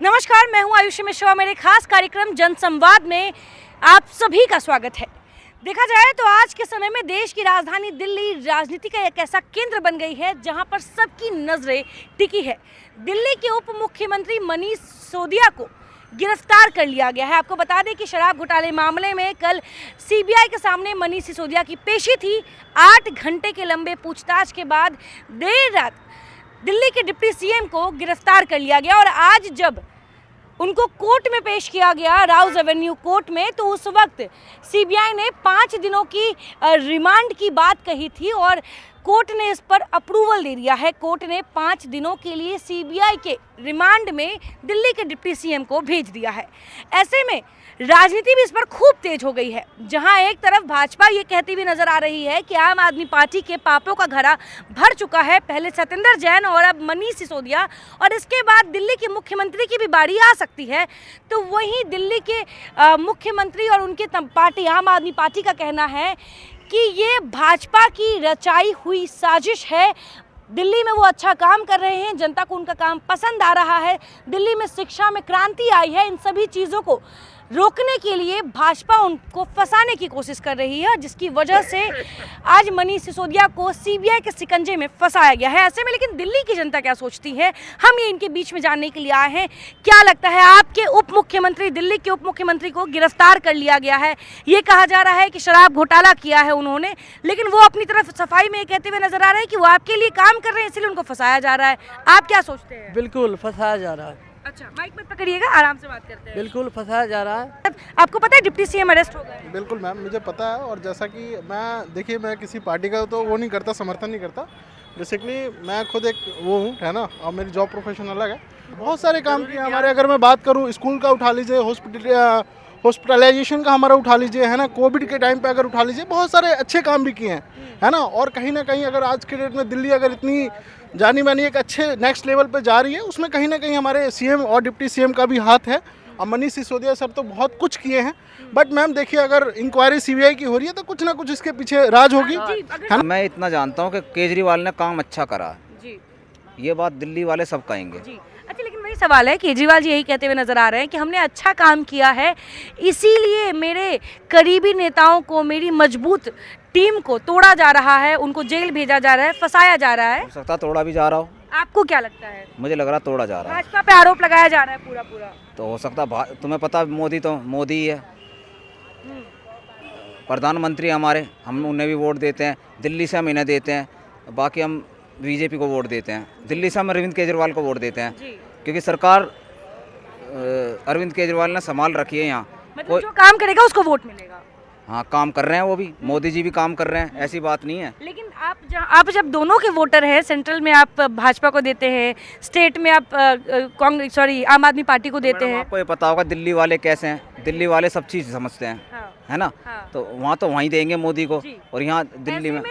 नमस्कार, मैं हूं आयुषी मिश्रा। मेरे खास कार्यक्रम जनसंवाद में आप सभी का स्वागत है। देखा जाए तो आज के समय में देश की राजधानी दिल्ली राजनीति का एक ऐसा केंद्र बन गई है जहां पर सबकी नजरें टिकी है। दिल्ली के उप मुख्यमंत्री मनीष सिसोदिया को गिरफ्तार कर लिया गया है। आपको बता दें कि शराब घोटाले मामले में कल सीबीआई के सामने मनीष सिसोदिया की पेशी थी। 8 घंटे के लंबे पूछताछ के बाद देर रात दिल्ली के डिप्टी सीएम को गिरफ्तार कर लिया गया और आज जब उनको कोर्ट में पेश किया गया, राउज एवेन्यू कोर्ट में, तो उस वक्त सीबीआई ने 5 दिनों की रिमांड की बात कही थी और कोर्ट ने इस पर अप्रूवल दे दिया है। कोर्ट ने 5 दिनों के लिए सीबीआई के रिमांड में दिल्ली के डिप्टी सीएम को भेज दिया है। ऐसे में राजनीति भी इस पर खूब तेज हो गई है, जहां एक तरफ भाजपा ये कहती हुई नजर आ रही है कि आम आदमी पार्टी के पापों का घड़ा भर चुका है। पहले सत्येंद्र जैन और अब मनीष सिसोदिया, और इसके बाद दिल्ली के मुख्यमंत्री की भी बारी आ सकती है। तो वहीं दिल्ली के मुख्यमंत्री और उनके पार्टी आम आदमी पार्टी का कहना है कि ये भाजपा की रचाई हुई साजिश है। दिल्ली में वो अच्छा काम कर रहे हैं, जनता को उनका काम पसंद आ रहा है, दिल्ली में शिक्षा में क्रांति आई है। इन सभी चीज़ों को रोकने के लिए भाजपा उनको फंसाने की कोशिश कर रही है, जिसकी वजह से आज मनीष सिसोदिया को सीबीआई के शिकंजे में फंसाया गया है। ऐसे में लेकिन दिल्ली की जनता क्या सोचती है, हम ये इनके बीच में जानने के लिए आए हैं। क्या लगता है, आपके उप मुख्यमंत्री, दिल्ली के उप मुख्यमंत्री को गिरफ्तार कर लिया गया है। ये कहा जा रहा है कि शराब घोटाला किया है उन्होंने, लेकिन वो अपनी तरफ सफाई में कहते हुए नजर आ रहे हैं कि वो आपके लिए काम कर रहे हैं, इसलिए उनको फंसाया जा रहा है। आप क्या सोचते हैं? बिल्कुल फंसाया जा रहा है। अच्छा, माइक मत पकड़िएगा, आराम से बात करते हैं। बिल्कुल फंसाया जा रहा है। आपको पता है डिप्टी सीएम अरेस्ट हो गए? बिल्कुल मैम, मुझे पता है। और जैसा कि देखिए, मैं किसी पार्टी का तो वो नहीं करता, समर्थन नहीं करता। बेसिकली मैं खुद एक वो हूँ, है ना, और मेरी जॉब प्रोफेशन अलग है। बहुत सारे काम किए हमारे। अगर मैं बात करूँ स्कूल का उठा लीजिए, हॉस्पिटलाइजेशन का हमारा उठा लीजिए, है ना, कोविड के टाइम पे अगर उठा लीजिए, बहुत सारे अच्छे काम भी किए हैं, है ना। और कहीं ना कहीं अगर आज के डेट में दिल्ली अगर इतनी जानी मानी एक अच्छे नेक्स्ट लेवल पे जा रही है, उसमें कहीं ना कहीं हमारे सीएम और डिप्टी सीएम का भी हाथ है। और मनीष सिसोदिया सर तो बहुत कुछ किए हैं, बट मैम देखिए, अगर इंक्वायरी सीबीआई की हो रही है तो कुछ ना कुछ इसके पीछे राज होगी। मैं इतना जानता हूँ कि केजरीवाल ने काम अच्छा करा जी, ये बात दिल्ली वाले सब कहेंगे जी। अच्छा, लेकिन वही सवाल है, केजरीवाल जी यही कहते हुए नजर आ रहे हैं कि हमने अच्छा काम किया है, इसीलिए मेरे करीबी नेताओं को, मेरी मजबूत टीम को तोड़ा जा रहा है, उनको जेल भेजा जा रहा है, फंसाया जा रहा है। हो सकता तोड़ा भी जा रहा हो। आपको क्या लगता है? मुझे लग रहा तोड़ा जा रहा है। भाजपा पे आरोप लगाया जा रहा है पूरा पूरा। तो हो सकता तुम्हें पता, मोदी ही है प्रधानमंत्री हमारे, हम उन्हें भी वोट देते हैं, दिल्ली से हम इन्हें देते हैं, बाकी हम बीजेपी को वोट देते हैं, दिल्ली से हम अरविंद केजरीवाल को वोट देते हैं, क्योंकि सरकार अरविंद केजरीवाल ने संभाल रखी है यहाँ। मतलब जो काम करेगा उसको वोट मिलेगा। हाँ, काम कर रहे हैं वो भी, मोदी जी भी काम कर रहे हैं, ऐसी बात नहीं है। लेकिन आप जब दोनों के वोटर हैं, सेंट्रल में आप भाजपा को देते हैं, स्टेट में आप कांग्रेस आम आदमी पार्टी को देते हैं। आपको ये पता होगा दिल्ली वाले कैसे हैं, दिल्ली वाले सब चीज़ समझते हैं, हाँ, है ना। हाँ। तो वहीं देंगे मोदी को, और यहाँ दिल्ली में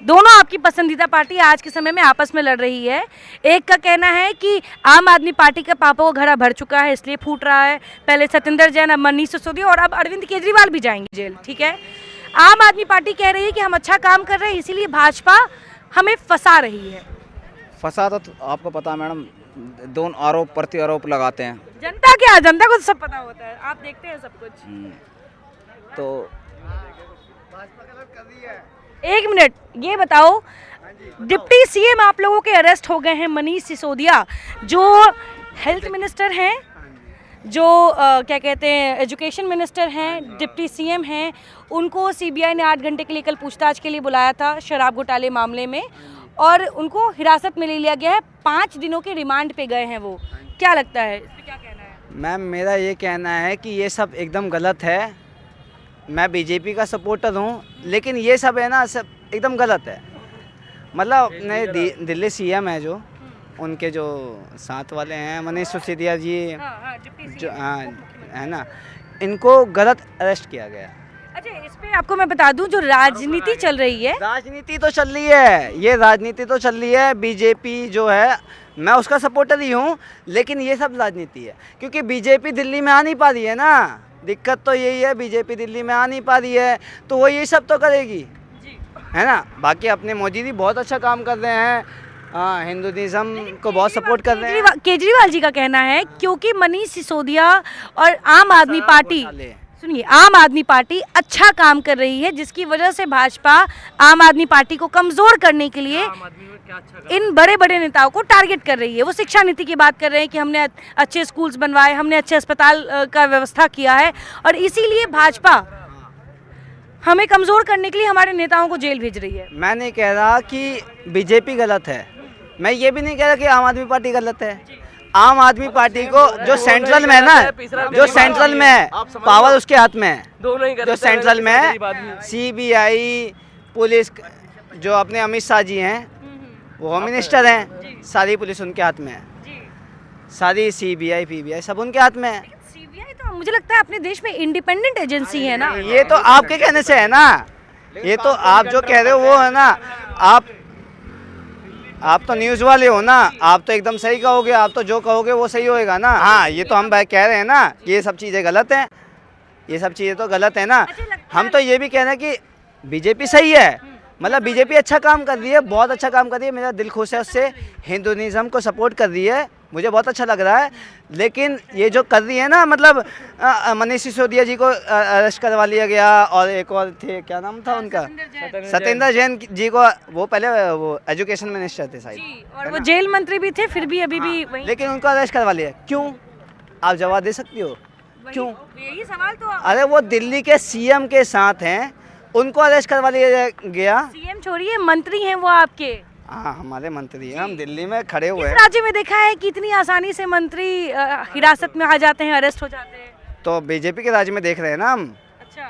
दोनों आपकी पसंदीदा पार्टी आज के समय में आपस में लड़ रही है। एक का कहना है कि आम आदमी पार्टी का पापों का घड़ा भर चुका है, इसलिए फूट रहा है। पहले सत्येंद्र जैन, अब मनीष सिसोदिया, और अब अरविंद केजरीवाल भी जाएंगे जेल। ठीक है, आम आदमी पार्टी कह रही है कि हम अच्छा काम कर रहे हैं, इसीलिए भाजपा हमें फंसा रही है। फंसा तो आपको पता है मैडम, दोनों आरोप प्रति आरोप लगाते हैं। जनता को तो सब पता होता है, आप देखते हैं सब कुछ। तो एक मिनट, ये बताओ, डिप्टी सीएम आप लोगों के अरेस्ट हो गए हैं मनीष सिसोदिया, जो हेल्थ मिनिस्टर हैं, जो क्या कहते हैं एजुकेशन मिनिस्टर हैं, डिप्टी सीएम हैं। उनको सीबीआई ने 8 घंटे के लिए कल पूछताछ के लिए बुलाया था शराब घोटाले मामले में, और उनको हिरासत में ले लिया गया है। 5 दिनों के रिमांड पे गए हैं वो। क्या लगता है, इस पे क्या कहना है? मैम, मेरा ये कहना है कि ये सब एकदम गलत है। मैं बीजेपी का सपोर्टर हूँ, लेकिन ये सब है ना, सब एकदम गलत है। मतलब नए दिल्ली सीएम है जो, उनके जो साथ वाले हैं मनीष सिसोदिया जी, जो है ना, इनको गलत अरेस्ट किया गया। अच्छा, इस पे आपको मैं बता दूं, जो राजनीति चल रही है, राजनीति तो चल रही है, ये राजनीति तो चल रही है। बीजेपी जो है, मैं उसका सपोर्टर ही हूँ, लेकिन ये सब राजनीति है, क्योंकि बीजेपी दिल्ली में आ नहीं पा रही है ना। दिक्कत तो यही है, बीजेपी दिल्ली में आ नहीं पा रही है, तो वो ये सब तो करेगी, है ना। बाकी अपने मोदी जी बहुत अच्छा काम कर रहे हैं, हाँ, हिंदुइज्म को बहुत सपोर्ट कर रहे हैं। केजरीवाल जी का कहना है क्योंकि मनीष सिसोदिया और आम आदमी पार्टी, घोटाले। सुनिए, आम आदमी पार्टी अच्छा काम कर रही है, जिसकी वजह से भाजपा आम आदमी पार्टी को कमजोर करने के लिए इन बड़े बड़े नेताओं को टारगेट कर रही है। वो शिक्षा नीति की बात कर रहे हैं कि हमने अच्छे स्कूल्स बनवाए, हमने अच्छे अस्पताल का व्यवस्था किया है, और इसीलिए भाजपा हमें कमजोर करने के लिए हमारे नेताओं को जेल भेज रही है। मैं नहीं कह रहा कि बीजेपी गलत है, मैं ये भी नहीं कह रहा कि आम आदमी पार्टी गलत है। आम आदमी पार्टी को जो सेंट्रल में है ना, जो सेंट्रल में है, पावर उसके हाथ में है। जो सेंट्रल में है, सीबीआई, पुलिस, जो अपने अमित शाह जी हैं वो होम मिनिस्टर हैं, सारी पुलिस उनके हाथ में है, सारी सीबीआई पीबीआई सब उनके हाथ में है। सीबीआई तो मुझे लगता है अपने देश में इंडिपेंडेंट एजेंसी है ना। ये तो आपके कहने से है ना, ये तो आप जो कह रहे हो वो है ना। आप तो न्यूज़ वाले हो ना, आप तो एकदम सही कहोगे, आप तो जो कहोगे वो सही होएगा ना। हाँ, ये तो हम कह रहे हैं ना कि ये सब चीज़ें गलत हैं, ये सब चीज़ें तो गलत है ना। हम तो ये भी कह रहे हैं कि बीजेपी सही है, मतलब बीजेपी अच्छा काम कर रही है, बहुत अच्छा काम कर रही है, मेरा दिल खुश है उससे। हिंदुइज्म को सपोर्ट कर रही है, मुझे बहुत अच्छा लग रहा है। लेकिन ये जो कर रही है ना, मतलब मनीष सिसोदिया जी को अरेस्ट करवा लिया गया, और एक और थे, क्या नाम था उनका, सत्येंद्र जैन जी को, वो पहले वो एजुकेशन मिनिस्टर थे शायद, और वो जेल मंत्री भी थे, फिर भी अभी भी वही। लेकिन उनको अरेस्ट करवा लिया, क्यों? आप जवाब दे सकती हो क्यों? यही सवाल तो। अरे वो दिल्ली के सीएम के साथ हैं, उनको अरेस्ट करवा लिया गया। सीएम छोड़िए, मंत्री हैं वो आपके। हाँ, हमारे मंत्री हैं, हम दिल्ली में खड़े हुए किस हैं। राज्य में देखा है कि इतनी आसानी से मंत्री हिरासत में आ जाते हैं, अरेस्ट हो जाते हैं? तो बीजेपी के राज्य में देख रहे हैं ना हम। अच्छा,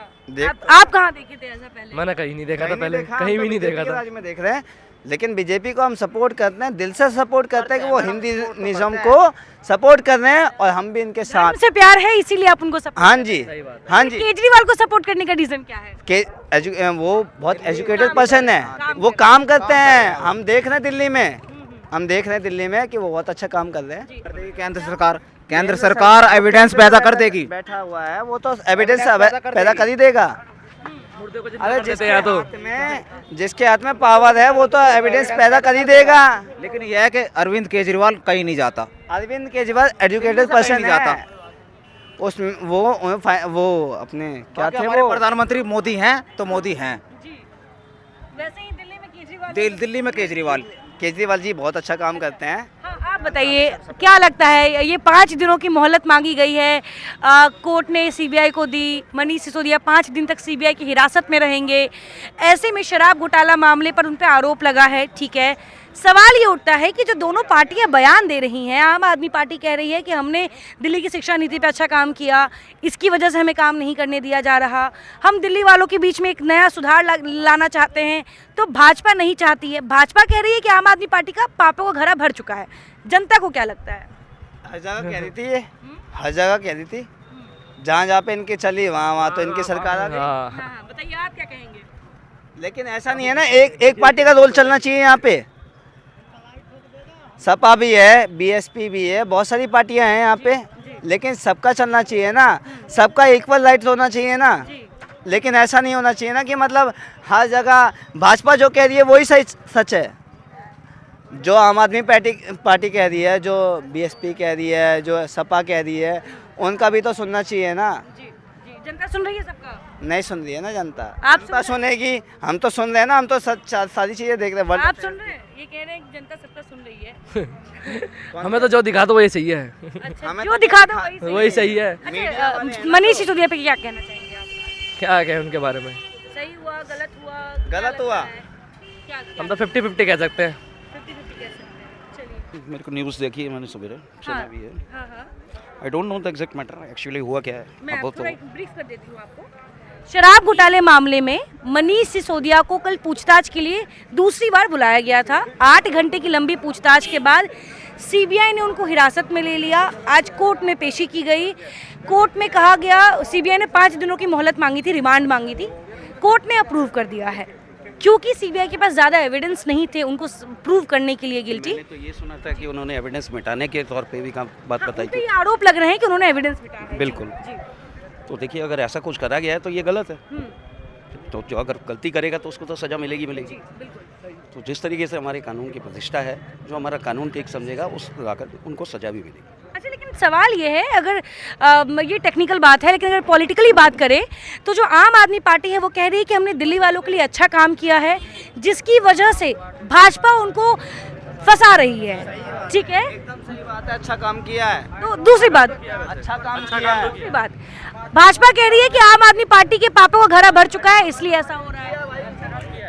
आप कहाँ देखे थे ऐसा पहले? मैंने कहीं नहीं देखा था कहीं पहले, देखा, कहीं हम भी तो नहीं बीजेपी देखा के था। राज्य में देख रहे हैं, लेकिन बीजेपी को हम सपोर्ट करते हैं, दिल से सपोर्ट करते हैं कि वो हिंदुइज्म को सपोर्ट कर रहे हैं, और हम भी इनके साथ। से प्यार है इसीलिए आप उनको सपोर्ट। हाँ जी, हाँ जी। केजरीवाल को सपोर्ट करने का रीजन क्या है? वो बहुत एजुकेटेड पर्सन है, वो काम करते हैं, हम देख रहे हैं दिल्ली में, हम देख रहे हैं दिल्ली में कि वो बहुत अच्छा काम कर रहे हैं। केंद्र सरकार एविडेंस पैदा कर देगी। बैठा हुआ है, वो तो एविडेंस पैदा कर ही देगा। अरे जिसके हाथ में पावर है वो तो एविडेंस पैदा कर ही देगा। लेकिन यह है कि अरविंद केजरीवाल कहीं नहीं जाता। अरविंद केजरीवाल एजुकेटेड पर्सन जाता उस वो अपने क्या थे, हमारे वो प्रधानमंत्री मोदी हैं तो मोदी हैं। वैसे ही दिल्ली में केजरीवाल। दिल्ली में केजरीवाल जी बहुत अच्छा काम करते हैं। हाँ, आप बताइए क्या लगता है, ये 5 दिनों की मोहलत मांगी गई है, कोर्ट ने सीबीआई को दी, मनीष सिसोदिया 5 दिन तक सीबीआई की हिरासत में रहेंगे, ऐसे में शराब घोटाला मामले पर उन पर आरोप लगा है, ठीक है। सवाल ये उठता है कि जो दोनों पार्टियां बयान दे रही हैं, आम आदमी पार्टी कह रही है कि हमने दिल्ली की शिक्षा नीति पे अच्छा काम किया, इसकी वजह से हमें काम नहीं करने दिया जा रहा, हम दिल्ली वालों के बीच में एक नया सुधार लाना चाहते हैं, तो भाजपा नहीं चाहती है। भाजपा कह रही है कि आम आदमी पार्टी का पापों का घड़ा भर चुका है। जनता को क्या लगता है? हर जगह कह रही थी ये, हर जगह कह रही थी, जहाँ पे इनकी चली वहाँ तो इनकी सरकार आ गई। हाँ, बताइए आप क्या कहेंगे? लेकिन ऐसा नहीं है ना, एक पार्टी का रोल चलना चाहिए यहाँ पे। सपा भी है, बीएसपी भी है, बहुत सारी पार्टियां हैं यहाँ पे, लेकिन सबका चलना चाहिए ना, सबका इक्वल राइट होना चाहिए ना। लेकिन ऐसा नहीं होना चाहिए ना कि मतलब हर जगह भाजपा जो कह रही है वही सही सच है, जो आम आदमी पार्टी कह रही है, जो बीएसपी कह रही है, जो सपा कह रही है, उनका भी तो सुनना चाहिए ना। जनता सुन रही है सबका? नहीं सुन रही है ना जनता। आप जनता सुनेगी, हम तो सुन रहे हैं ना, हम तो सारी चीज़ें देख रहे हैं। आप सुन रहे हैं? ये कह रहे हैं कि जनता सबका सुन रही है। हमें तो जो दिखा दो वही सही है। अच्छा, जो दिखा दो वही सही है। अच्छा, मनीष सिसोदिया पे क्या कहना चाहेंगे आप? क्या कहें उनके बारे में? सही हुआ, गलत हुआ? गलत हुआ। हम तो 50-50 कह सकते हैं। 50-50 कह सकते हैं। चलिए। मेरे को न्यूज़ देखी है मैंने सवेरे, सुना भी है। हाँ, हाँ। I don't know the exact matter actually हुआ क्या है। मैं अब थोड़ा ब्रीफ कर देती हूँ आपको। शराब घोटाले मामले में मनीष सिसोदिया को कल पूछताछ के लिए दूसरी बार बुलाया गया था। 8 घंटे की लंबी पूछताछ के बाद सीबीआई ने उनको हिरासत में ले लिया। आज कोर्ट में पेशी की गई। कोर्ट में कहा गया, सीबीआई ने 5 दिनों की मोहलत मांगी थी, रिमांड मांगी थी, कोर्ट ने अप्रूव कर दिया है, क्योंकि सीबीआई के पास ज़्यादा एविडेंस नहीं थे उनको प्रूव करने के लिए गिल्टी। मैंने तो ये सुना था कि उन्होंने एविडेंस मिटाने के तौर पे भी बात बताई तो थी। ये आरोप लग रहे हैं कि उन्होंने एविडेंस मिटाया है। बिल्कुल। जी। तो देखिए, अगर ऐसा कुछ करा गया है तो ये गलत है। तो जो अगर गलती करेगा तो उसको तो सज़ा मिलेगी। बिल्कुल। तो जिस तरीके से हमारे कानून की प्रतिष्ठा है, जो हमारा कानून ठीक समझेगा उस लगाकर उनको सजा भी मिलेगी। अच्छा, लेकिन सवाल ये है, अगर ये टेक्निकल बात है, लेकिन अगर पॉलिटिकली बात करें तो जो आम आदमी पार्टी है वो कह रही है कि हमने दिल्ली वालों के लिए अच्छा काम किया है, जिसकी वजह से भाजपा उनको फंसा रही है। ठीक है, एकदम सही बात है, अच्छा काम किया है। तो दूसरी बात, अच्छा काम किया है। दूसरी बात, भाजपा कह रही है कि आम आदमी पार्टी के पापों का घड़ा भर चुका है, इसलिए ऐसा हो रहा है।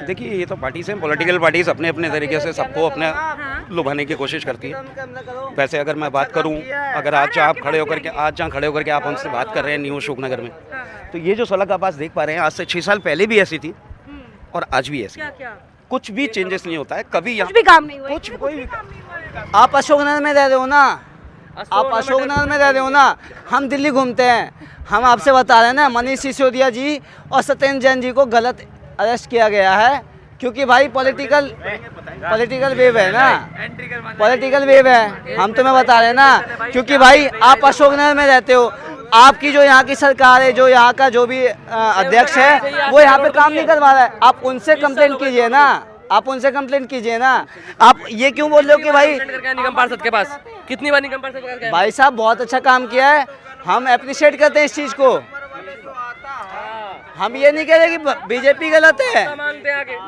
देखिए, ये तो पार्टी से पॉलिटिकल पार्टीज अपने अपने तरीके से सबको अपने लुभाने की कोशिश करती है। वैसे अगर मैं बात करूं, अगर आज जहाँ खड़े होकर के आप हमसे बात कर रहे हैं न्यू अशोकनगर में, तो ये जो सड़क आप आज देख पा रहे हैं, आज से 6 साल पहले भी ऐसी थी और आज भी ऐसी। कुछ भी चेंजेस नहीं होता है कभी यहाँ, कुछ भी काम नहीं हुआ, कुछ कोई भी आप अशोकनगर में रह रहे हो ना, आप अशोकनगर में रह रहे हो ना, हम दिल्ली घूमते हैं, हम आपसे बता रहे हैं ना, मनीष सिसोदिया जी और सत्येंद्र जैन जी को गलत अरेस्ट किया गया है, क्योंकि भाई पॉलिटिकल वेव है ना, पॉलिटिकल वेव है, हम तुम्हें बता रहे हैं ना, क्योंकि भाई आप अशोकनगर में रहते हो, आपकी जो यहाँ की सरकार है, जो यहाँ का जो भी अध्यक्ष है वो यहाँ पे काम नहीं करवा रहा है, आप उनसे कंप्लेंट कीजिए ना, आप उनसे कंप्लेंट कीजिए ना। आप ये क्यों बोल रहे हो कि भाई निगम पार्षद के पास कितनी बार निगम पार्षद गया? भाई साहब बहुत अच्छा काम किया है, हम अप्रिशिएट करते हैं इस चीज़ को, हम ये नहीं कह रहे कि बीजेपी गलत है,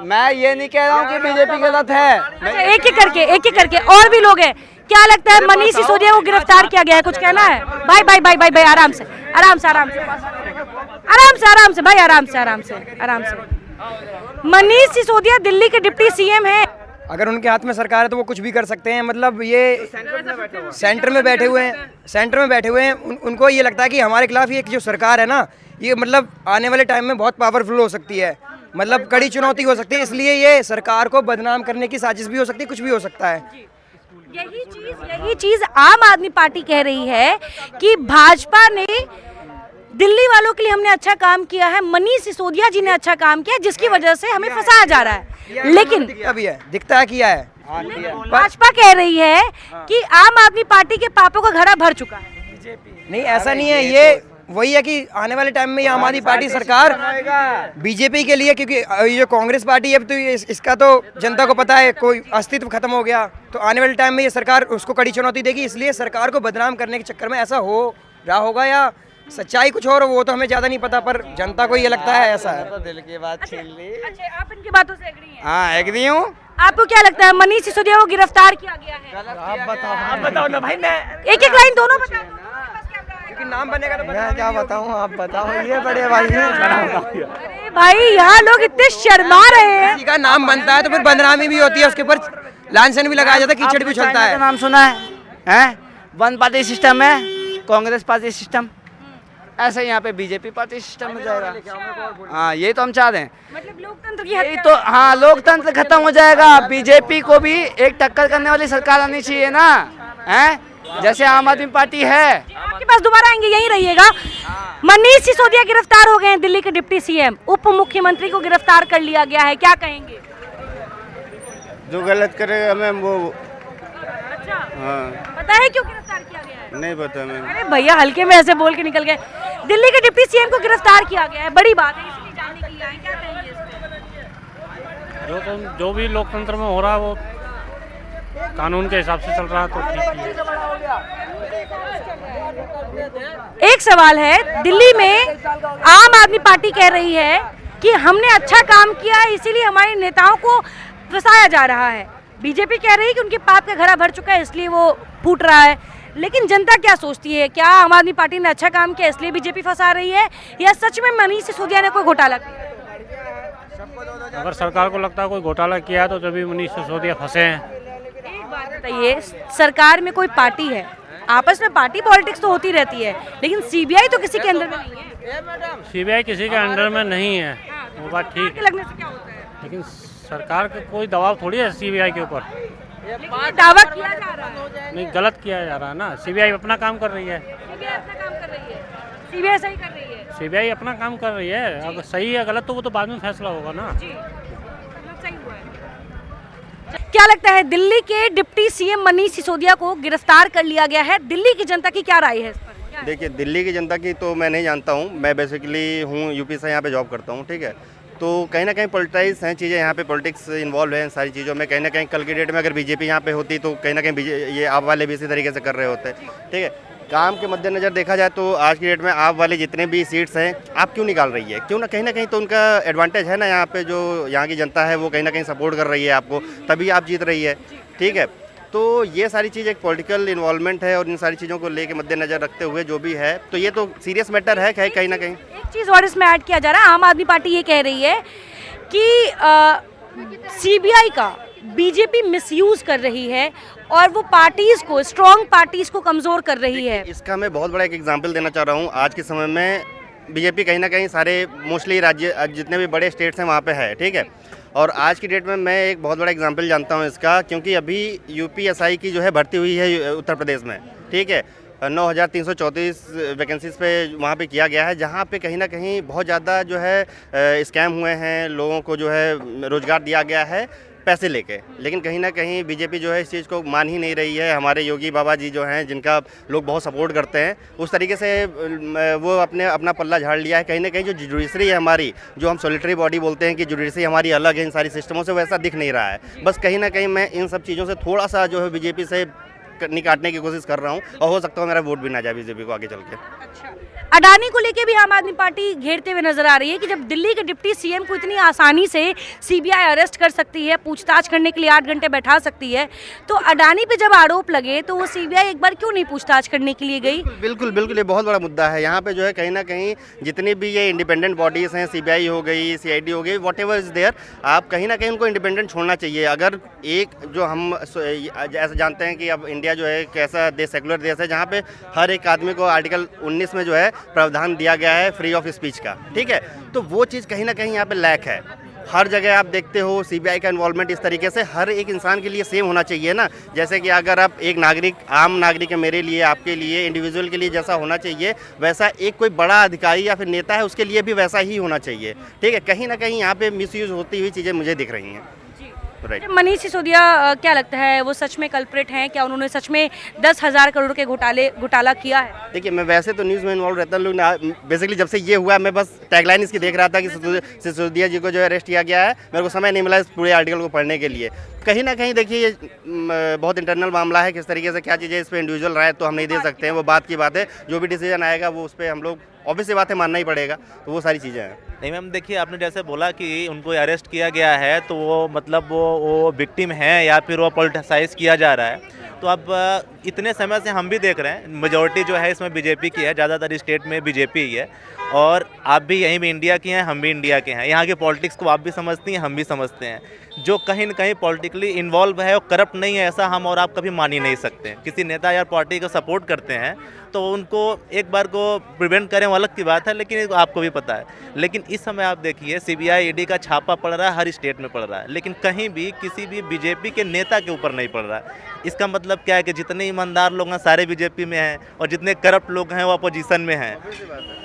मैं ये नहीं कह रहा हूँ कि बीजेपी गलत है। अच्छा, एक एक करके और भी लोग हैं, क्या लगता है मनीष सिसोदिया को गिरफ्तार किया गया है, कुछ कहना है? भाई भाई भाई भाई भाई आराम से आराम से आराम से आराम से भाई, आराम से आराम से आराम से। मनीष सिसोदिया दिल्ली के डिप्टी सीएम हैं, अगर उनके हाथ में सरकार है तो वो कुछ भी कर सकते हैं। मतलब ये सेंटर में बैठे हुए हैं, उनको ये लगता है कि हमारे खिलाफ ये जो सरकार है ना, ये मतलब आने वाले टाइम में बहुत पावरफुल हो सकती है, मतलब कड़ी चुनौती हो सकती है, इसलिए ये सरकार को बदनाम करने की साजिश भी हो सकती है, कुछ भी हो सकता है। यही चीज आम आदमी पार्टी कह रही है कि भाजपा ने दिल्ली वालों के लिए हमने अच्छा काम किया है, मनीष सिसोदिया जी ने अच्छा काम किया, जिसकी वजह से हमें फंसाया जा रहा है। लेकिन दिखता है किया है, भाजपा कह रही है कि आम आदमी पार्टी के पापों का घड़ा भर चुका है। नहीं ऐसा नहीं है, ये वही है कि आने वाले टाइम में ये आम आदमी पार्टी सरकार बीजेपी के लिए, क्योंकि ये जो कांग्रेस पार्टी है तो इसका तो जनता को पता है कोई अस्तित्व खत्म हो गया, तो आने वाले टाइम में ये सरकार उसको कड़ी चुनौती देगी, इसलिए सरकार को बदनाम करने के चक्कर में ऐसा हो रहा होगा, या सच्चाई कुछ और वो तो हमें ज्यादा नहीं पता, पर जनता को ये लगता है ऐसा है। तो दिल की बात छीन ली। अच्छा, आप इनकी बातों से एग्री हैं? हाँ एग्री हूँ। आपको क्या लगता है मनीष सिसोदिया को गिरफ्तार किया गया है? आप बताओ ना भाई, मैं एक एक लाइन दोनों बताओ, क्योंकि नाम बनेगा तो मैं क्या बताऊँ, आप बताओ, ये बड़े भाई हैं। अरे भाई यहाँ लोग इतने शर्मा रहे हैं। किसी का नाम बनता है तो फिर बदनामी भी होती है, उसके ऊपर लांछन भी लगाया जाता है, कीचड़ भी उछलता है। नाम सुना है? वन पार्टी सिस्टम है, कांग्रेस पार्टी सिस्टम, ऐसे यहाँ पे बीजेपी पार्टी सिस्टम में जाएगा। हाँ ये तो हम चाह रहे हैं, मतलब लोकतंत्र की यही हत्या। तो, हाँ लोकतंत्र खत्म हो जाएगा, बीजेपी को भी एक टक्कर करने वाली सरकार आनी चाहिए ना, हैं? जैसे आम आदमी पार्टी है। आपके पास दोबारा आएंगे, यहीं रहिएगा। मनीष सिसोदिया गिरफ्तार हो गए हैं, दिल्ली के डिप्टी सीएम, उप मुख्यमंत्री को गिरफ्तार कर लिया गया है, क्या कहेंगे? जो गलत करेगा मैम वो, अच्छा, हाँ पता है क्यों गिरफ्तार किया गया है? नहीं पता मैम। अरे भैया हल्के में ऐसे बोल के निकल गए। दिल्ली के डिप्टी सीएम को गिरफ्तार किया गया है, बड़ी बात है, इसलिए जानने के लिए आए, क्या कहेंगे इस पे? जो भी लोकतंत्र में हो रहा है वो कानून के हिसाब से चल रहा है तो ठीक ही है। एक सवाल है, दिल्ली में आम आदमी पार्टी कह रही है कि हमने अच्छा काम किया है, इसीलिए हमारे नेताओं को फंसाया जा रहा है। बीजेपी कह रही है कि उनके पाप का घड़ा भर चुका है, इसलिए वो फूट रहा है। लेकिन जनता क्या सोचती है, क्या आम आदमी पार्टी ने अच्छा काम किया इसलिए बीजेपी फंसा रही है, या सच में मनीष सिसोदिया ने कोई घोटाला किया? अगर सरकार को लगता है कोई घोटाला किया है तो तभी मनीष सिसोदिया फंसे हैं। एक बात बताइए, सरकार में कोई पार्टी है, आपस में पार्टी पॉलिटिक्स तो होती रहती है, लेकिन सीबीआई तो किसी के अंदर में नहीं है। सीबीआई किसी के अंडर में नहीं है, वो बात ठीक है, लगने से क्या होता है? लेकिन सरकार का कोई दबाव थोड़ी है सीबीआई के ऊपर। लेकिन ये दावा किया जा रहा है। नहीं, गलत किया जा रहा है ना, सीबीआई अपना काम कर रही है। सीबीआई अपना काम कर रही है, सीबीआई सही कर रही है। सीबीआई अपना काम कर रही है, अगर सही है गलत तो वो तो बाद में फैसला होगा ना। मतलब सही हुआ है। क्या लगता है, दिल्ली के डिप्टी सीएम मनीष सिसोदिया को गिरफ्तार कर लिया गया है, दिल्ली की जनता की क्या राय है इस पर? क्या है? देखिए दिल्ली की जनता की तो मैं नहीं जानता हूँ, मैं बेसिकली हूँ यूपी से, यहाँ पे जॉब करता हूँ, ठीक है। तो कहीं ना कहीं पॉलिटाइज हैं चीज़ें, यहाँ पे पॉलिटिक्स इन्वॉल्व है इन सारी चीज़ों में। कहीं ना कहीं कल की डेट में अगर बीजेपी यहाँ पे होती तो कहीं ना कहीं ये आप वाले भी इसी तरीके से कर रहे होते। ठीक है, काम के मद्देनज़र देखा जाए तो आज की डेट में आप वाले जितने भी सीट्स हैं आप क्यों निकाल रही है, क्यों ना कहीं तो उनका एडवांटेज है ना, यहाँ पे जो यहाँ की जनता है वो कहीं ना कहीं सपोर्ट कर रही है आपको, तभी आप जीत रही है। ठीक है, तो ये सारी चीज़ एक पॉलिटिकल इन्वॉल्वमेंट है और इन सारी चीज़ों को लेके मद्देनज़र रखते हुए जो भी है तो ये तो सीरियस मैटर है कहीं ना कहीं। एक चीज़ और इसमें ऐड किया जा रहा है, आम आदमी पार्टी ये कह रही है कि सीबीआई का बीजेपी मिसयूज कर रही है और वो पार्टीज को, स्ट्रॉन्ग पार्टीज को कमज़ोर कर रही है। इसका मैं बहुत बड़ा एक एग्जांपल देना चाह रहा हूँ। आज के समय में बीजेपी कहीं ना कहीं सारे मोस्टली राज्य जितने भी बड़े स्टेट्स हैं वहाँ पे है। ठीक है, और आज की डेट में मैं एक बहुत बड़ा एग्जांपल जानता हूँ इसका, क्योंकि अभी यूपीएसआई की जो है भर्ती हुई है उत्तर प्रदेश में। ठीक है, 9,334 वैकेंसीज़ पे वहाँ पे किया गया है, जहाँ पे कहीं ना कहीं बहुत ज़्यादा जो है स्कैम हुए हैं, लोगों को जो है रोज़गार दिया गया है पैसे लेके। लेकिन कहीं ना कहीं बीजेपी जो है इस चीज़ को मान ही नहीं रही है। हमारे योगी बाबा जी जो हैं, जिनका लोग बहुत सपोर्ट करते हैं, उस तरीके से वो अपना पल्ला झाड़ लिया है। कहीं ना कहीं जो जुडिशरी है हमारी, जो हम सॉलिटरी बॉडी बोलते हैं कि जुडिशरी हमारी अलग है इन सारी सिस्टमों से, वैसा दिख नहीं रहा है। बस कहीं ना कहीं मैं इन सब चीज़ों से थोड़ा सा जो है बीजेपी से निकाटने की कोशिश कर रहा हूँ, और हो सकता है मेरा वोट भी ना जाए बीजेपी को आगे चल के। अच्छा, अडानी को लेके भी आम आदमी पार्टी घेरते हुए नजर आ रही है कि जब दिल्ली के डिप्टी सीएम को इतनी आसानी से सीबीआई अरेस्ट कर सकती है, पूछताछ करने के लिए 8 घंटे बैठा सकती है, तो अडानी पे जब आरोप लगे तो वो सीबीआई एक बार क्यों नहीं पूछताछ करने के लिए गई? बिल्कुल बिल्कुल, ये बहुत बड़ा मुद्दा है। यहाँ पे जो है कहीं ना कहीं जितनी भी ये इंडिपेंडेंट बॉडीज़ हैं, सीबीआई हो गई, सीआईडी हो गई, वॉट एवर इज़ देयर, आप कहीं ना कहीं उनको इंडिपेंडेंट छोड़ना चाहिए। अगर एक जो हम ऐसा जानते हैं कि अब इंडिया जो है एक ऐसा देश, सेकुलर देश है, जहाँ पे हर एक आदमी को आर्टिकल 19 में जो है प्रावधान दिया गया है फ्री ऑफ स्पीच का। ठीक है, तो वो चीज़ कहीं ना कहीं यहाँ पे लैक है। हर जगह आप देखते हो सीबीआई का इन्वॉल्वमेंट इस तरीके से हर एक इंसान के लिए सेम होना चाहिए ना। जैसे कि अगर आप एक नागरिक, आम नागरिक है, मेरे लिए, आपके लिए, इंडिविजुअल के लिए जैसा होना चाहिए, वैसा एक कोई बड़ा अधिकारी या फिर नेता है उसके लिए भी वैसा ही होना चाहिए। ठीक है, कहीं ना कहीं यहाँ पे मिसयूज होती हुई चीज़ें मुझे दिख रही हैं। राइट। मनीष सिसोदिया क्या लगता है, वो सच में कल्प्रिट हैं? क्या उन्होंने सच में 10,000 करोड़ के घोटाला किया है? देखिए, मैं वैसे तो न्यूज़ में इन्वॉल्व रहता हूँ, बेसिकली जब से ये हुआ मैं बस टैगलाइन इसकी देख रहा था कि सिसोदिया जी को जो अरेस्ट किया गया है। मेरे को समय नहीं मिला इस पूरे आर्टिकल को पढ़ने के लिए। कहीं ना कहीं देखिए ये बहुत इंटरनल मामला है, किस तरीके से क्या चीज़ें, इस पर इंडिविजुअल राय तो हम नहीं दे सकते हैं, वो बात की बात है। जो भी डिसीजन आएगा वो उस पर हम लोग ऑब्वियस बात है मानना ही पड़ेगा, तो वो सारी चीज़ें हैं। नहीं मैम, देखिए आपने जैसे बोला कि उनको अरेस्ट किया गया है, तो वो मतलब वो विक्टिम है या फिर वो पॉलिटिसाइज किया जा रहा है। तो अब इतने समय से हम भी देख रहे हैं मेजॉरिटी जो है इसमें बीजेपी की है, ज़्यादातर स्टेट में बीजेपी ही है, और आप भी यहीं भी इंडिया के हैं, हम भी इंडिया के हैं। यहाँ के पॉलिटिक्स को आप भी समझती हैं, हम भी समझते हैं। जो कहीं न कहीं पॉलिटिकली इन्वॉल्व है और करप्ट नहीं है, ऐसा हम और आप कभी मान ही नहीं सकते। किसी नेता या पार्टी को सपोर्ट करते हैं तो उनको एक बार को प्रिवेंट करें वो अलग की बात है, लेकिन आपको भी पता है। लेकिन इस समय आप देखिए सीबीआई ईडी का छापा पड़ रहा है, हर स्टेट में पड़ रहा है, लेकिन कहीं भी किसी भी बीजेपी के नेता के ऊपर नहीं पड़ रहा है। इसका मतलब क्या है कि जितने ईमानदार लोग हैं सारे बीजेपी में हैं और जितने करप्ट लोग हैं वो अपोजिशन में हैं।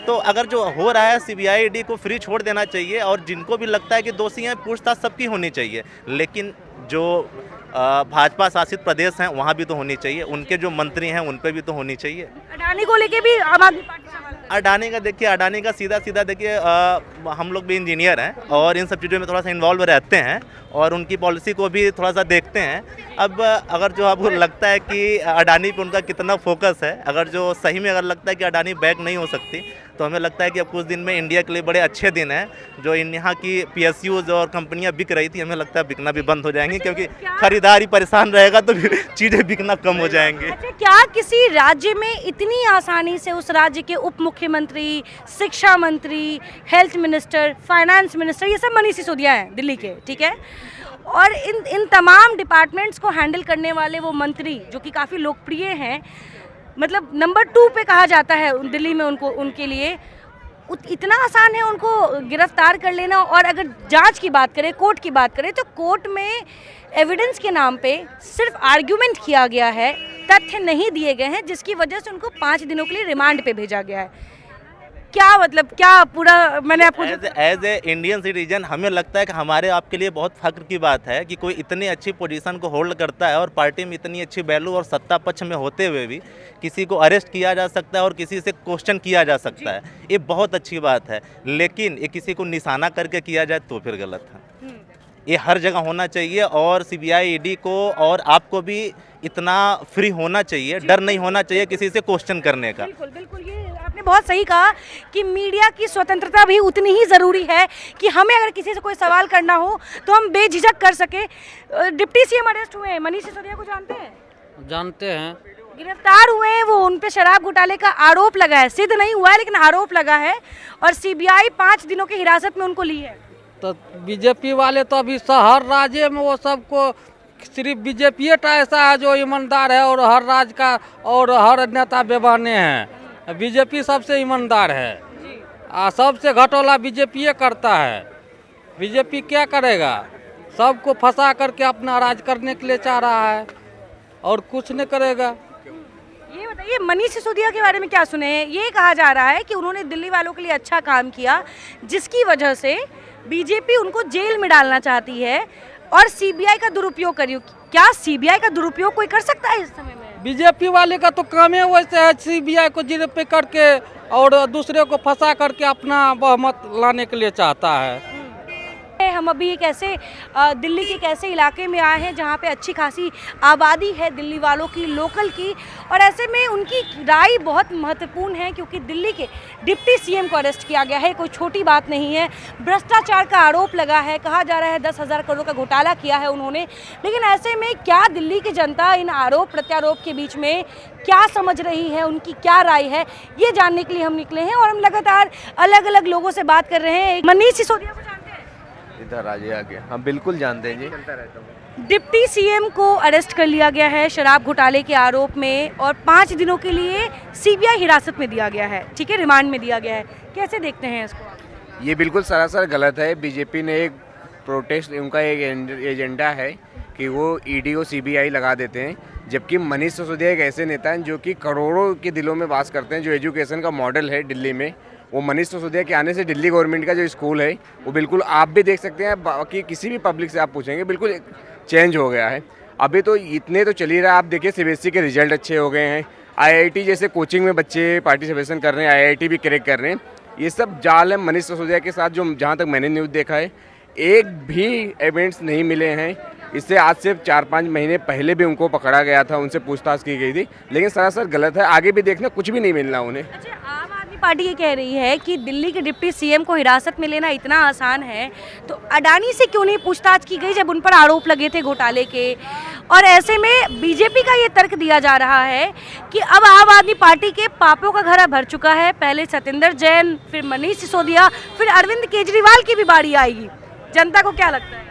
तो अगर जो हो रहा है सीबीआई ईडी को फ्री छोड़ देना चाहिए, और जिनको भी लगता है कि दोषी हैं पूछताछ सबकी होनी चाहिए। लेकिन जो भाजपा शासित प्रदेश हैं वहाँ भी तो होनी चाहिए, उनके जो मंत्री हैं उन पर भी तो होनी चाहिए। अडानी को लेके भी आम आदमी पार्टी सवाल कर रही है। अडानी का देखिए, अडानी का सीधा सीधा देखिए, हम लोग भी इंजीनियर हैं और इन सब चीज़ों में थोड़ा सा इन्वॉल्व रहते हैं और उनकी पॉलिसी को भी थोड़ा सा देखते हैं। अब अगर जो आपको लगता है कि अडानी पे उनका कितना फोकस है, अगर जो सही में अगर लगता है कि अडानी बैक नहीं हो सकती, तो हमें लगता है कि अब कुछ दिन में इंडिया के लिए बड़े अच्छे दिन हैं। जो यहाँ की PSUs और कंपनियां बिक रही थी, हमें लगता है बिकना भी बंद हो जाएंगी, क्योंकि खरीदारी परेशान रहेगा तो चीज़ें बिकना कम हो जाएंगी। अच्छा, क्या किसी राज्य में इतनी आसानी से उस राज्य के उप मुख्यमंत्री, शिक्षा मंत्री, हेल्थ मिनिस्टर, फाइनेंस मिनिस्टर, ये सब मनीष सिसोदिया हैं दिल्ली के, ठीक है, और इन तमाम डिपार्टमेंट्स को हैंडल करने वाले वो मंत्री जो कि काफ़ी लोकप्रिय हैं, मतलब नंबर 2 पे कहा जाता है दिल्ली में उनको, उनके लिए इतना आसान है उनको गिरफ्तार कर लेना। और अगर जांच की बात करें, कोर्ट की बात करें, तो कोर्ट में एविडेंस के नाम पे सिर्फ आर्ग्यूमेंट किया गया है, तथ्य नहीं दिए गए हैं, जिसकी वजह से उनको 5 दिनों के लिए रिमांड पे भेजा गया है। क्या मतलब क्या पूरा मैंने आपको एज ए इंडियन सिटीजन हमें लगता है कि हमारे आपके लिए बहुत फख्र की बात है कि कोई इतनी अच्छी पोजीशन को होल्ड करता है और पार्टी में इतनी अच्छी वैल्यू और सत्ता पक्ष में होते हुए भी किसी को अरेस्ट किया जा सकता है और किसी से क्वेश्चन किया जा सकता है, ये बहुत अच्छी बात है। लेकिन ये किसी को निशाना करके किया जाए तो फिर गलत है। ये हर जगह होना चाहिए और CBI ED को और आपको भी इतना फ्री होना चाहिए, डर नहीं होना चाहिए किसी से क्वेश्चन करने का। बिल्कुल बिल्कुल, ये आपने बहुत सही कहा कि मीडिया की स्वतंत्रता भी उतनी ही ज़रूरी है कि हमें अगर किसी से कोई सवाल करना हो तो हम बेझिझक कर सके। डिप्टी CM अरेस्ट हुए हैं, मनीष सिसोदिया को जानते हैं? जानते हैं। गिरफ्तार हुए हैं, वो उन पे शराब घोटाले का आरोप लगा है, सिद्ध नहीं हुआ है लेकिन आरोप लगा है और CBI 5 दिनों की हिरासत में उनको ली है। तो बीजेपी वाले तो अभी हर राज्य में वो सबको सिर्फ बीजेपी ऐसा है जो ईमानदार है और हर राज्य का और हर नेता बेबाने हैं। बीजेपी सबसे ईमानदार है, सबसे घटोला बीजेपी करता है। बीजेपी क्या करेगा? सबको फंसा करके अपना राज करने के लिए चाह रहा है और कुछ नहीं करेगा। ये बताइए, मनीष सिसोदिया के बारे में क्या सुने हैं? ये कहा जा रहा है कि उन्होंने दिल्ली वालों के लिए अच्छा काम किया जिसकी वजह से बीजेपी उनको जेल में डालना चाहती है और CBI का दुरुपयोग करियो। क्या CBI का दुरुपयोग कोई कर सकता है इस समय में? बीजेपी वाले का तो काम है वैसे है, CBI को जेल पे करके और दूसरे को फंसा करके अपना बहुमत लाने के लिए चाहता है। हम अभी एक ऐसे दिल्ली के एक ऐसे इलाके में आए हैं जहाँ पे अच्छी खासी आबादी है दिल्ली वालों की, लोकल की, और ऐसे में उनकी राय बहुत महत्वपूर्ण है क्योंकि दिल्ली के डिप्टी CM को अरेस्ट किया गया है। कोई छोटी बात नहीं है, भ्रष्टाचार का आरोप लगा है, कहा जा रहा है 10,000 करोड़ का घोटाला किया है उन्होंने। लेकिन ऐसे में क्या दिल्ली की जनता इन आरोप प्रत्यारोप के बीच में क्या समझ रही है, उनकी क्या राय है, ये जानने के लिए हम निकले हैं और हम लगातार अलग अलग लोगों से बात कर रहे हैं। मनीष सिसोदिया को जानते हैं? इधर आगे हम बिल्कुल जानते हैं जी। डिप्टी CM को अरेस्ट कर लिया गया है शराब घोटाले के आरोप में और 5 दिनों के लिए CBI हिरासत में दिया गया है, ठीक है, रिमांड में दिया गया है। कैसे देखते हैं इसको? ये बिल्कुल सरासर गलत है। बीजेपी ने एक प्रोटेस्ट, उनका एक एजेंडा है कि वो ED और CBI लगा देते हैं, जबकि मनीष सिसोदिया एक ऐसे नेता हैं जो कि करोड़ों के दिलों में वास करते हैं। जो एजुकेशन का मॉडल है दिल्ली में, वो मनीष सिसोदिया के आने से दिल्ली गवर्नमेंट का जो स्कूल है वो बिल्कुल आप भी देख सकते हैं, बाकी किसी भी पब्लिक से आप पूछेंगे बिल्कुल चेंज हो गया है। अभी तो इतने तो चल ही रहा है, आप देखिए CBSE के रिजल्ट अच्छे हो गए हैं, IIT जैसे कोचिंग में बच्चे पार्टिसिपेशन कर रहे हैं, IIT भी क्रैक कर रहे हैं। ये सब जाल है मनीष सिसोदिया के साथ, जो जहाँ तक मैंने न्यूज़ देखा है एक भी एविडेंस नहीं मिले हैं। इससे आज से 4-5 महीने पहले भी उनको पकड़ा गया था, उनसे पूछताछ की गई थी, लेकिन सरासर गलत है। आगे भी देखना, कुछ भी नहीं मिलना उन्हें। अच्छा, आम आदमी पार्टी ये कह रही है कि दिल्ली के डिप्टी CM को हिरासत में लेना इतना आसान है तो अडानी से क्यों नहीं पूछताछ की गई जब उन पर आरोप लगे थे घोटाले के? और ऐसे में बीजेपी का ये तर्क दिया जा रहा है कि अब आम आदमी पार्टी के पापों का घड़ा भर चुका है, पहले सत्येंद्र जैन, फिर मनीष सिसोदिया, फिर अरविंद केजरीवाल की भी बारी आएगी। जनता को क्या लगता है?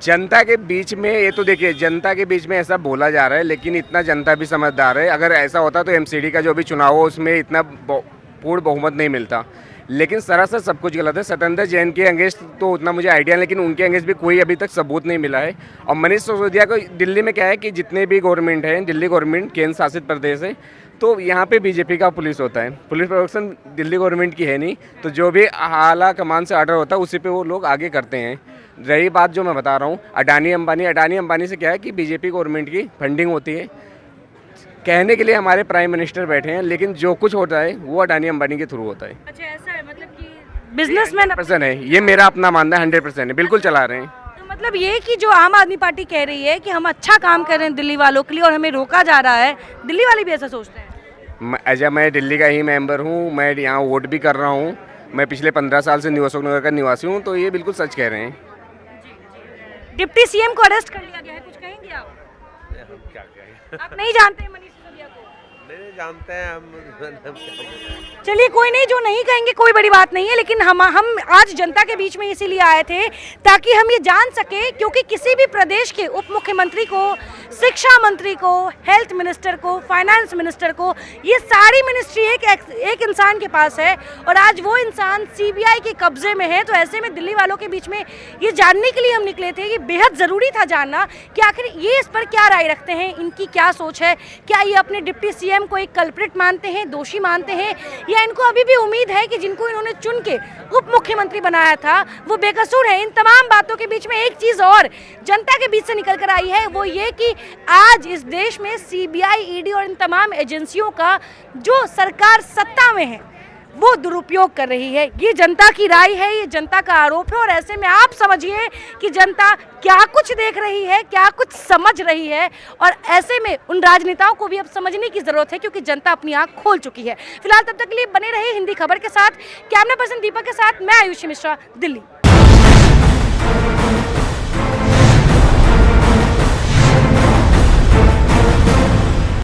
जनता के बीच में ये तो देखिए, जनता के बीच में ऐसा बोला जा रहा है, लेकिन इतना जनता भी समझदार है। अगर ऐसा होता तो MCD का जो भी चुनाव हो उसमें इतना पूर्ण बहुमत नहीं मिलता। लेकिन सरासर सब कुछ गलत है। सत्येंद्र जैन के अगेंस्ट तो उतना मुझे आइडिया, लेकिन उनके अगेंस्ट भी कोई अभी तक सबूत नहीं मिला है। और मनीष सिसोदिया को दिल्ली में क्या है कि जितने भी गवर्नमेंट हैं, दिल्ली गवर्नमेंट केंद्र शासित प्रदेश है, तो यहाँ पे बीजेपी का पुलिस होता है। पुलिस प्रोडक्शन दिल्ली गवर्नमेंट की है नहीं, तो जो भी आला कमान से ऑर्डर होता है उसी पे वो लोग आगे करते हैं। रही बात जो मैं बता रहा हूँ अडानी अंबानी से क्या है कि बीजेपी गवर्नमेंट की फंडिंग होती है। कहने के लिए हमारे प्राइम मिनिस्टर बैठे हैं, लेकिन जो कुछ होता है वो अडानी अंबानी के थ्रू होता है। अच्छा, ऐसा है, मतलब कि बिजनेसमैन 100% है, ये मेरा अपना मानना है, 100% है, बिल्कुल चला रहे हैं। तो मतलब ये कि जो आम आदमी पार्टी कह रही है कि हम अच्छा काम कर रहे हैं दिल्ली वालों के लिए और हमें रोका जा रहा है, दिल्ली वाले भी ऐसा सोचते हैं? मैं दिल्ली का ही मेंबर हूँ, मैं यहाँ वोट भी कर रहा हूँ, मैं पिछले 15 साल से न्यू अशोक नगर का निवासी हूँ, तो ये बिल्कुल सच कह रहे हैं। डिप्टी CM को अरेस्ट कर लिया गया है, कुछ कहेंगे आप? हम क्या कहें? आप नहीं जानते हैं मनीष सिसोदिया को? नहीं जानते हैं हम। चलिए, कोई नहीं, जो नहीं कहेंगे कोई बड़ी बात नहीं है, लेकिन हम आज जनता के बीच में इसीलिए आए थे ताकि हम ये जान सके, क्योंकि किसी भी प्रदेश के उप मुख्यमंत्री को शिक्षा मंत्री को, हेल्थ मिनिस्टर को, फाइनेंस मिनिस्टर को, ये सारी मिनिस्ट्री एक इंसान के पास है और आज वो इंसान सीबीआई के कब्जे में है। तो ऐसे में दिल्ली वालों के बीच में ये जानने के लिए हम निकले थे, ये बेहद ज़रूरी था जानना कि आखिर ये इस पर क्या राय रखते हैं, इनकी क्या सोच है। क्या ये अपने डिप्टी सीएम को एक कल्प्रिट मानते हैं, दोषी मानते हैं, या इनको अभी भी उम्मीद है कि जिनको इन्होंने चुन के उप मुख्यमंत्री बनाया था वो बेकसूर है। इन तमाम बातों के बीच में एक चीज़ और जनता के बीच से निकल कर आई है, वो ये कि आज इस देश में सीबीआई, ईडी और इन तमाम एजेंसियों का जो सरकार सत्ता में है वो दुरुपयोग कर रही है। ये जनता की राय है, ये जनता का आरोप है और ऐसे में आप समझिए कि जनता क्या कुछ देख रही है, क्या कुछ समझ रही है और ऐसे में उन राजनेताओं को भी अब समझने की जरूरत है क्योंकि जनता अपनी आंख खोल चुकी है। फिलहाल तब तक के लिए बने रहे हिंदी खबर के साथ। कैमरा पर्सन दीपक के साथ मैं आयुषी मिश्रा, दिल्ली।